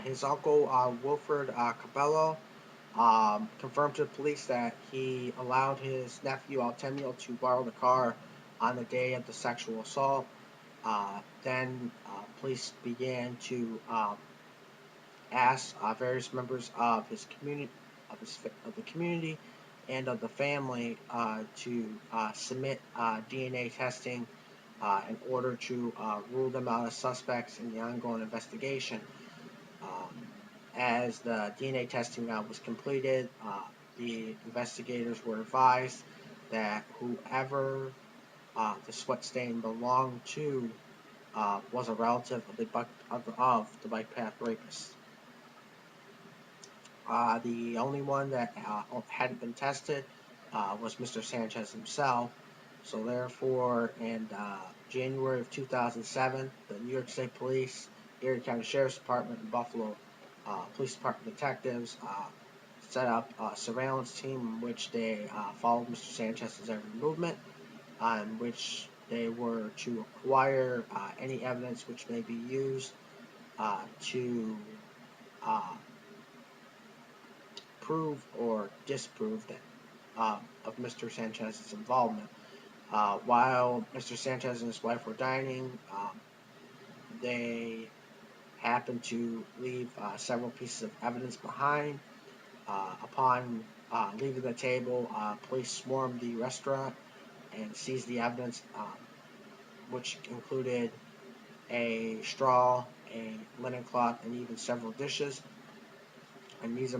His uncle, Wilfred Cabello, confirmed to the police that he allowed his nephew Altemio to borrow the car on the day of the sexual assault. Then police began to ask various members of his community, of the community, and of the family to submit DNA testing in order to rule them out as suspects in the ongoing investigation. Um, as the DNA testing was completed, the investigators were advised that whoever the sweat stain belonged to was a relative of the bike path rapist. The only one that hadn't been tested was Mr. Sanchez himself. So therefore, in January of 2007, the New York State Police, Erie County Sheriff's Department, and Buffalo Police Department detectives set up a surveillance team in which they followed Mr. Sanchez's every movement, in which they were to acquire any evidence which may be used to uh, prove or disprove that of Mr. Sanchez's involvement. While Mr. Sanchez and his wife were dining, they happened to leave several pieces of evidence behind. Upon leaving the table, police swarmed the restaurant and seized the evidence, which included a straw, a linen cloth, and even several dishes. And these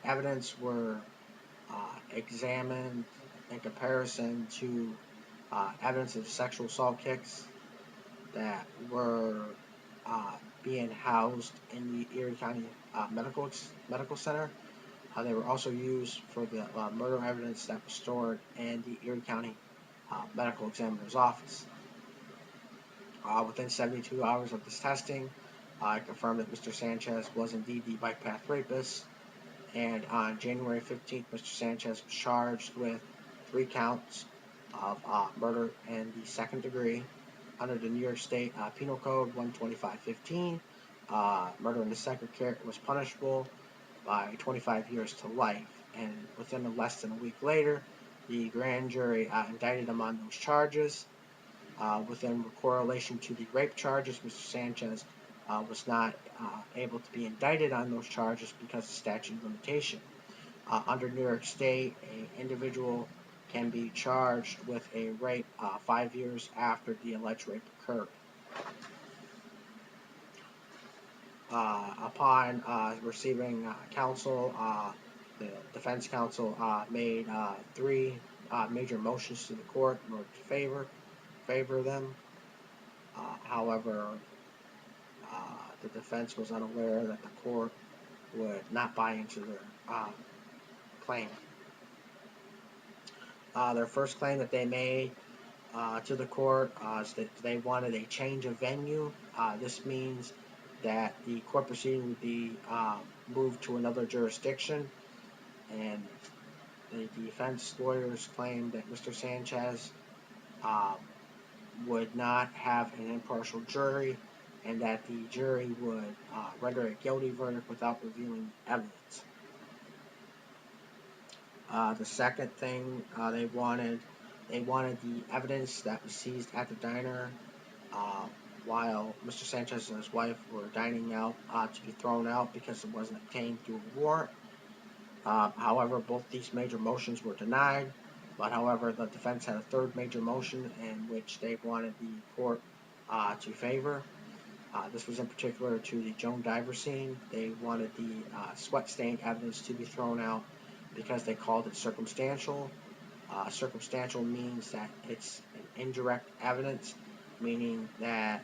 evidence were examined in comparison to evidence of sexual assault kits that were being housed in the Erie County Medical Center. They were also used for the murder evidence that was stored in the Erie County Medical Examiner's Office. Within 72 hours of this testing, I confirmed that Mr. Sanchez was indeed the bike path rapist, and on January 15th, Mr. Sanchez was charged with 3 counts of murder in the second degree under the New York State Penal Code 12515. Murder in the second degree was punishable by 25 years to life, and within less than a week later, the grand jury indicted him on those charges. Within correlation to the rape charges, Mr. Sanchez was not able to be indicted on those charges because of statute of limitation. Under New York State, an individual can be charged with a rape 5 years after the alleged rape occurred. Upon receiving counsel, the defense counsel made 3 major motions to the court in order to favor them. However, the defense was unaware that the court would not buy into their claim. Their first claim that they made to the court is that they wanted a change of venue. This means that the court proceeding would be moved to another jurisdiction, and the defense lawyers claimed that Mr. Sanchez would not have an impartial jury, and that the jury would render a guilty verdict without reviewing evidence. The second thing they wanted the evidence that was seized at the diner while Mr. Sanchez and his wife were dining out to be thrown out because it wasn't obtained through a warrant. However, both these major motions were denied. But however, the defense had a third major motion in which they wanted the court to favor. This was in particular to the Joan Diver scene. They wanted the sweat stain evidence to be thrown out because they called it circumstantial. Circumstantial means that it's an indirect evidence, meaning that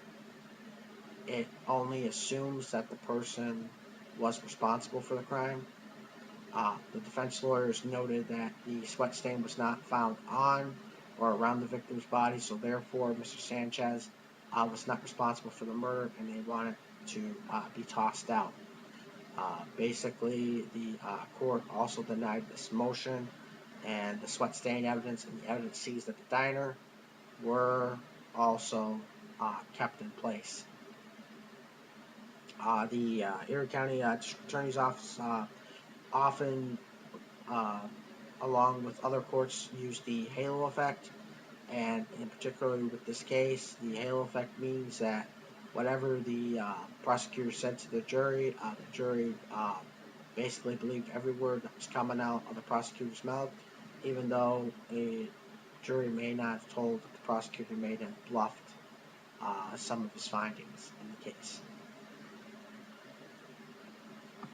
it only assumes that the person was responsible for the crime. The defense lawyers noted that the sweat stain was not found on or around the victim's body, so therefore Mr. Sanchez was not responsible for the murder, and they wanted to be tossed out. Basically, the court also denied this motion, and the sweat stain evidence and the evidence seized at the diner were also kept in place. The Erie County District Attorney's Office often, uh, along with other courts, use the halo effect. And in particularly with this case, the halo effect means that whatever the prosecutor said to the jury basically believed every word that was coming out of the prosecutor's mouth, even though a jury may not have told that the prosecutor may have bluffed some of his findings in the case.